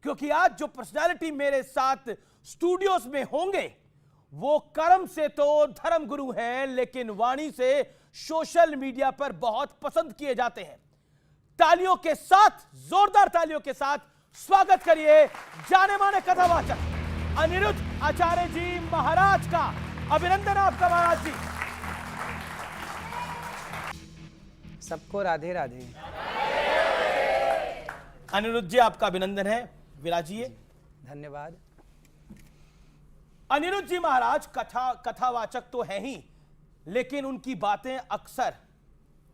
क्योंकि आज जो पर्सनालिटी मेरे साथ स्टूडियोज में होंगे वो कर्म से तो धर्म गुरु हैं, लेकिन वाणी से सोशल मीडिया पर बहुत पसंद किए जाते हैं। तालियों के साथ, जोरदार तालियों के साथ स्वागत करिए जाने माने कथावाचक अनिरुद्ध आचार्य जी महाराज का। अभिनंदन आपका महाराज जी। सबको राधे राधे। अनिरुद्ध जी आपका अभिनंदन है, विराजिए। धन्यवाद। अनिरुद्ध जी महाराज कथावाचक तो हैं ही, लेकिन उनकी बातें अक्सर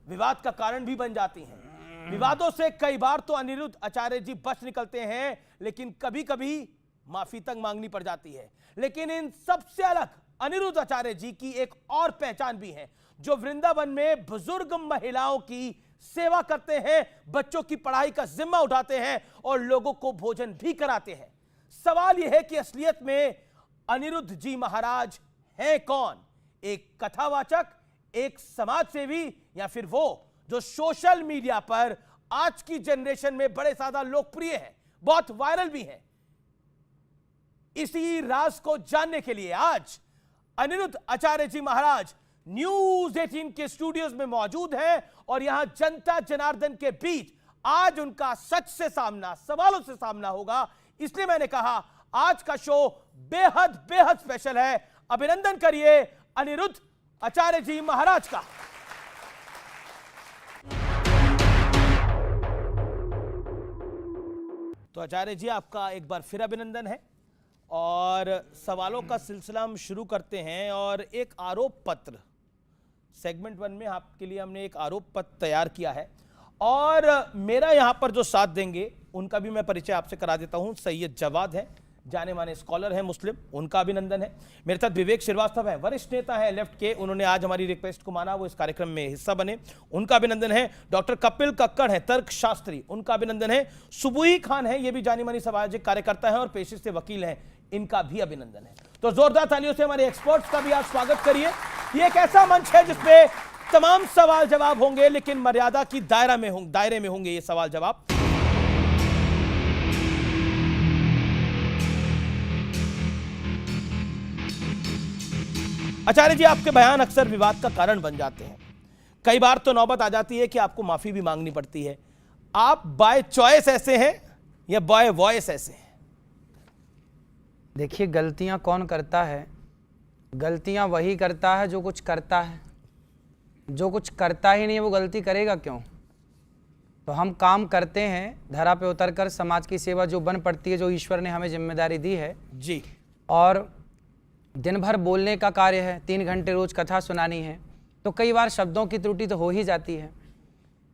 विवाद का कारण भी बन जाती हैं। विवादों से कई बार तो अनिरुद्ध आचार्य जी बच निकलते हैं, लेकिन कभी कभी माफी तक मांगनी पड़ जाती है। लेकिन इन सबसे अलग अनिरुद्ध आचार्य जी की एक और पहचान भी है, जो वृंदावन में बुजुर्ग महिलाओं की सेवा करते हैं, बच्चों की पढ़ाई का जिम्मा उठाते हैं और लोगों को भोजन भी कराते हैं। सवाल यह है कि असलियत में अनिरुद्ध जी महाराज हैं कौन? एक कथावाचक, एक समाज सेवी, या फिर वो जो सोशल मीडिया पर आज की जनरेशन में बड़े ज्यादा लोकप्रिय हैं, बहुत वायरल भी हैं? इसी राज को जानने के लिए आज अनिरुद्ध आचार्य जी महाराज न्यूज 18 के स्टूडियोज में मौजूद हैं और यहां जनता जनार्दन के बीच आज उनका सच से सामना, सवालों से सामना होगा। इसलिए मैंने कहा आज का शो बेहद बेहद स्पेशल है। अभिनंदन करिए अनिरुद्ध आचार्य जी महाराज का। तो आचार्य जी आपका एक बार फिर अभिनंदन है और सवालों का सिलसिला हम शुरू करते हैं। और एक आरोप पत्र सेगमेंट 1 में आपके लिए हमने एक आरोप पत्र तैयार किया है और मेरा यहां पर जो साथ देंगे उनका भी मैं परिचय आपसे करा देता हूं। सैयद जवाद है, जाने माने स्कॉलर है मुस्लिम, उनका अभिनंदन है। मेरे साथ विवेक श्रीवास्तव है, वरिष्ठ नेता है लेफ्ट के, उन्होंने आज हमारी रिक्वेस्ट को माना, वो इस कार्यक्रम में हिस्सा बने, उनका अभिनंदन है। डॉक्टर कपिल कक्कड़ है, तर्कशास्त्री, उनका अभिनंदन है। सुबुही खान है, ये भी जानी मानी सामाजिक कार्यकर्ता है और पेशे से वकील हैं, इनका भी अभिनंदन है। तो जोरदार तालियों से हमारे एक्सपर्ट्स का भी आप स्वागत करिए। ये एक ऐसा मंच है जिसमें तमाम सवाल जवाब होंगे, लेकिन मर्यादा की दायरे में होंगे ये सवाल जवाब। आचार्य जी आपके बयान अक्सर विवाद का कारण बन जाते हैं। कई बार तो नौबत आ जाती है कि आपको माफी भी मांगनी पड़ती है। आप बाय चॉइस ऐसे हैं या बाय वॉइस ऐसे हैं? देखिए, गलतियां कौन करता है? गलतियां वही करता है जो कुछ करता है। जो कुछ करता ही नहीं है वो गलती करेगा क्यों? तो हम काम करते हैं धरा पे उतरकर, समाज की सेवा जो बन पड़ती है, जो ईश्वर ने हमें जिम्मेदारी दी है जी। और दिन भर बोलने का कार्य है, 3 घंटे रोज कथा सुनानी है, तो कई बार शब्दों की त्रुटि तो हो ही जाती है।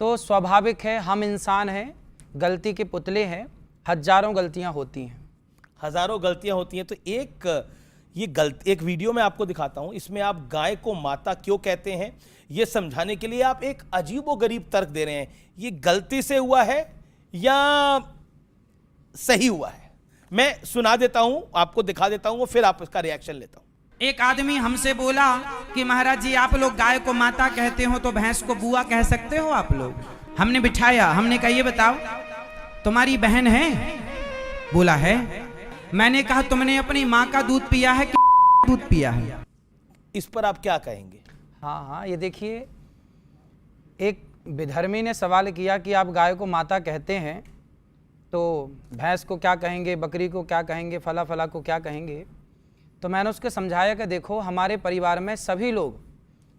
तो स्वाभाविक है, हम इंसान हैं, गलती के पुतले हैं, हजारों गलतियां होती हैं। हजारों गलतियां होती हैं। तो एक वीडियो मैं आपको दिखाता हूं, इसमें आप गाय को माता क्यों कहते हैं ये समझाने के लिए आप एक अजीबोगरीब तर्क दे रहे हैं। ये गलती से हुआ है या सही हुआ है? मैं सुना देता हूं, आपको दिखा देता हूं, फिर आप इसका रिएक्शन लेता हूं। एक आदमी हमसे बोला कि महाराज जी आप लोग गाय को माता कहते हो तो भैंस को बुआ कह सकते हो आप लोग? हमने बिठाया, हमने कहा ये बताओ तुम्हारी बहन है? बोला है। मैंने कहा तुमने अपनी माँ का दूध पिया है कि दूध पिया है? इस पर आप क्या कहेंगे? हाँ, ये देखिए, एक विधर्मी ने सवाल किया कि आप गाय को माता कहते हैं तो भैंस को क्या कहेंगे, बकरी को क्या कहेंगे, फला फला को क्या कहेंगे? तो मैंने उसको समझाया कि देखो, हमारे परिवार में सभी लोग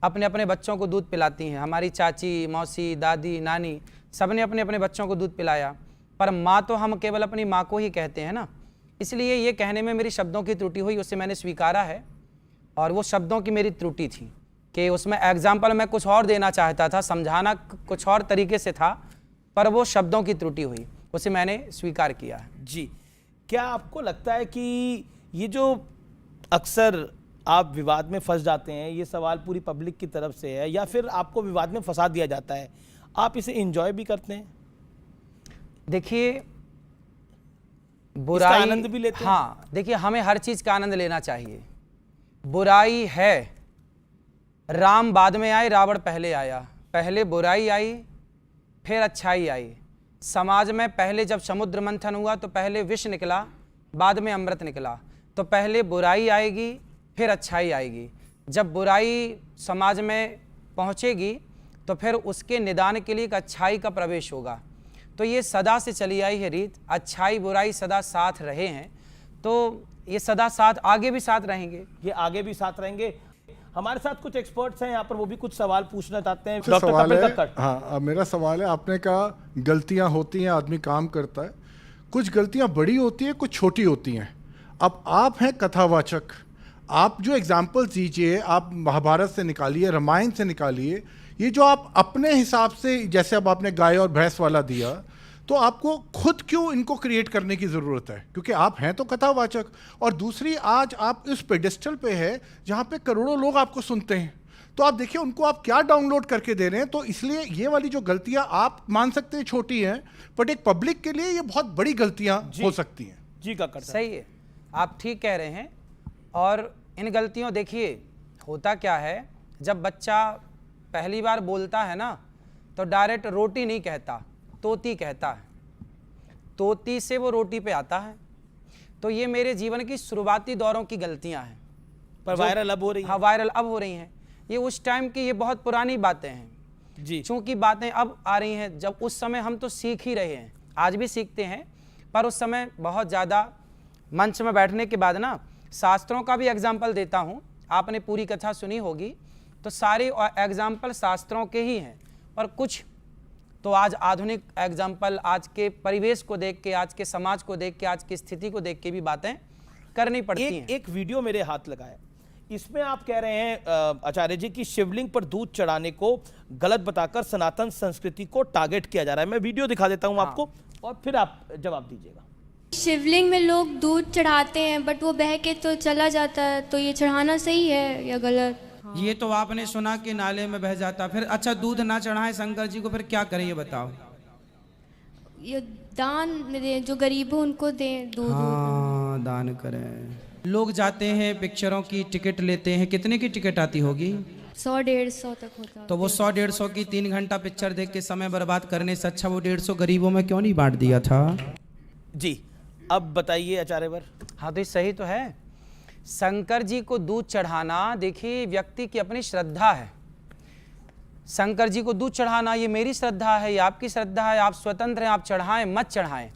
अपने अपने बच्चों को दूध पिलाती हैं। हमारी चाची, मौसी, दादी, नानी सबने अपने अपने बच्चों को दूध पिलाया, पर माँ तो हम केवल अपनी माँ को ही कहते हैं ना। इसलिए ये कहने में मेरी शब्दों की त्रुटि हुई, उसे मैंने स्वीकारा है और वो शब्दों की मेरी त्रुटि थी कि उसमें एग्जाम्पल मैं कुछ और देना चाहता था, समझाना कुछ और तरीके से था, पर वो शब्दों की त्रुटि हुई, उसे मैंने स्वीकार किया है। जी, क्या आपको लगता है कि ये जो अक्सर आप विवाद में फंस जाते हैं, ये सवाल पूरी पब्लिक की तरफ से है या फिर आपको विवाद में फंसा दिया जाता है, आप इसे एंजॉय भी करते हैं? देखिए, बुराई आनंद भी लेते हैं? हाँ, देखिए, हमें हर चीज का आनंद लेना चाहिए। बुराई है, राम बाद में आए, रावण पहले आया, पहले बुराई आई फिर अच्छाई आई। समाज में पहले जब समुद्र मंथन हुआ तो पहले विष निकला, बाद में अमृत निकला। तो पहले बुराई आएगी, फिर अच्छाई आएगी। जब बुराई समाज में पहुंचेगी तो फिर उसके निदान के लिए एक अच्छाई का प्रवेश होगा। तो ये सदा से चली आई है रीत, अच्छाई बुराई सदा साथ रहे हैं, तो ये सदा साथ आगे भी साथ रहेंगे। ये आगे भी साथ रहेंगे। हमारे साथ कुछ एक्सपर्ट्स हैं यहाँ पर, वो भी कुछ सवाल पूछना चाहते हैं। सवाल कपिल है, कक्कड़। हाँ, मेरा सवाल है, आपने कहा गलतियां होती हैं, आदमी काम करता है, कुछ गलतियां बड़ी होती हैं, कुछ छोटी होती हैं। अब आप हैं कथावाचक, आप जो एग्जाम्पल्स दीजिए, आप महाभारत से निकालिए, रामायण से निकालिए, ये जो आप अपने हिसाब से, जैसे अब आपने गाय और भैंस वाला दिया, तो आपको खुद क्यों इनको क्रिएट करने की ज़रूरत है? क्योंकि आप हैं तो कथावाचक, और दूसरी, आज आप इस पेडिस्टल पे है जहाँ पे करोड़ों लोग आपको सुनते हैं, तो आप देखिए उनको आप क्या डाउनलोड करके दे रहे हैं। तो इसलिए ये वाली जो गलतियां आप मान सकते हैं छोटी हैं, बट एक पब्लिक के लिए ये बहुत बड़ी गलतियां हो सकती हैं। जी कक्कड़ साहब। सही है, आप ठीक कह रहे हैं। और इन गलतियों, देखिए होता क्या है, जब बच्चा पहली बार बोलता है ना, तो डायरेक्ट रोटी नहीं कहता, तोती कहता है। तोती से वो रोटी पे आता है। तो ये मेरे जीवन की शुरुआती दौरों की गलतियां हैं, पर वायरल अब हो रही है। हाँ, वायरल अब हो रही हैं। ये उस टाइम की, ये बहुत पुरानी बातें हैं जी। चूंकि बातें अब आ रही हैं, जब उस समय हम तो सीख ही रहे हैं, आज भी सीखते हैं, पर उस समय बहुत ज़्यादा मंच में बैठने के बाद ना, शास्त्रों का भी एग्जाम्पल देता हूँ। आपने पूरी कथा सुनी होगी, तो सारे एग्जाम्पल शास्त्रों के ही हैं, पर कुछ तो आज आधुनिक एग्जाम्पल, आज के परिवेश को देख के, आज के समाज को देख के, आज की स्थिति को देख के भी बातें करनी पड़ती हैं। एक वीडियो मेरे हाथ लगा है, इसमें आप कह रहे हैं आचार्य जी कि शिवलिंग पर दूध चढ़ाने को गलत बताकर सनातन संस्कृति को टारगेट किया जा रहा है। मैं वीडियो दिखा देता हूं आपको, और फिर आप जवाब दीजिएगा। शिवलिंग में लोग दूध चढ़ाते हैं, बट वो बह के तो चला जाता है, तो ये चढ़ाना सही है या गलत? ये तो आपने सुना कि नाले में बह जाता। फिर अच्छा, दूध ना चढ़ाए शंकर जी को, फिर क्या करें ये बताओ? ये दान में दें, जो गरीब हो उनको दें दूध। हाँ, दान करें। लोग जाते हैं, पिक्चरों की टिकट लेते हैं, कितने की टिकट आती होगी? 100-150 तक होता है। तो वो 100-150 की 3 घंटा पिक्चर देख के समय बर्बाद करने से अच्छा वो 150 गरीबों में क्यों नहीं बांट दिया था? जी, अब बताइए आचार्यवर। हाँ, तो ये सही तो है। शंकर जी को दूध चढ़ाना, देखिए व्यक्ति की अपनी श्रद्धा है। शंकर जी को दूध चढ़ाना ये मेरी श्रद्धा है, ये आपकी श्रद्धा है, आप स्वतंत्र हैं, आप चढ़ाएं मत चढ़ाएं।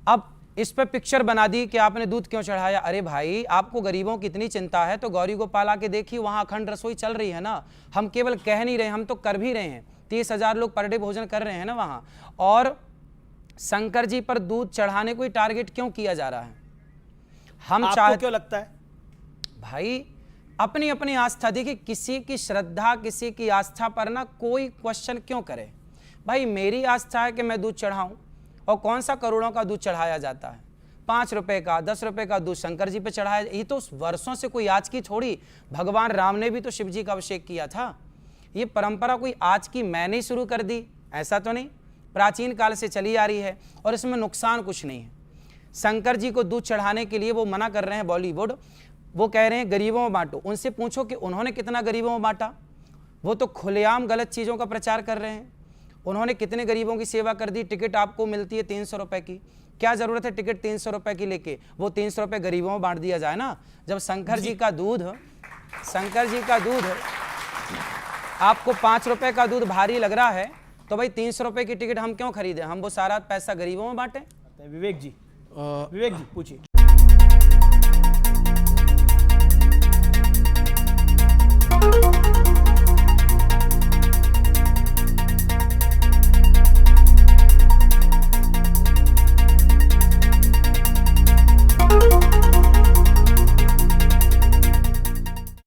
अब इस पे पिक्चर बना दी कि आपने दूध क्यों चढ़ाया। अरे भाई, आपको गरीबों की इतनी चिंता है तो गौरी गोपाल आके देखिए, वहाँ अखंड रसोई चल रही है ना। हम केवल कह नहीं रहे, हम तो कर भी रहे हैं। 30,000 लोग पर डे भोजन कर रहे हैं ना वहाँ। और शंकर जी पर दूध चढ़ाने को ही टारगेट क्यों किया जा रहा है? हम आपको क्यों लगता है? भाई, अपनी अपनी आस्था, देखिए किसी की श्रद्धा, किसी की आस्था पर ना कोई क्वेश्चन क्यों करे। भाई, मेरी आस्था है कि मैं दूध चढ़ाऊं, और कौन सा करोड़ों का दूध चढ़ाया जाता है? 5 रुपए का, 10 रुपए का दूध शंकर जी पे चढ़ाया। ये तो वर्षों से, कोई आज की थोड़ी, भगवान राम ने भी तो शिव जी का अभिषेक किया था। ये परंपरा कोई आज की मैंने शुरू कर दी, ऐसा तो नहीं, प्राचीन काल से चली आ रही है, और इसमें नुकसान कुछ नहीं है। शंकर जी को दूध चढ़ाने के लिए वो मना कर रहे हैं बॉलीवुड, वो कह रहे हैं गरीबों में बांटो। उनसे पूछो कि उन्होंने कितना गरीबों में बांटा। वो तो खुलेआम गलत चीज़ों का प्रचार कर रहे हैं। उन्होंने कितने गरीबों की सेवा कर दी। टिकट आपको मिलती है 300 रुपए की, क्या ज़रूरत है टिकट 300 रुपए की लेके? वो 300 रुपए गरीबों में बांट दिया जाए ना। जब शंकर जी का दूध आपको 5 रुपए का दूध भारी लग रहा है, तो भाई 300 रुपए की टिकट हम क्यों खरीदें? हम वो सारा पैसा गरीबों में बांटें। विवेक जी, पूछिए।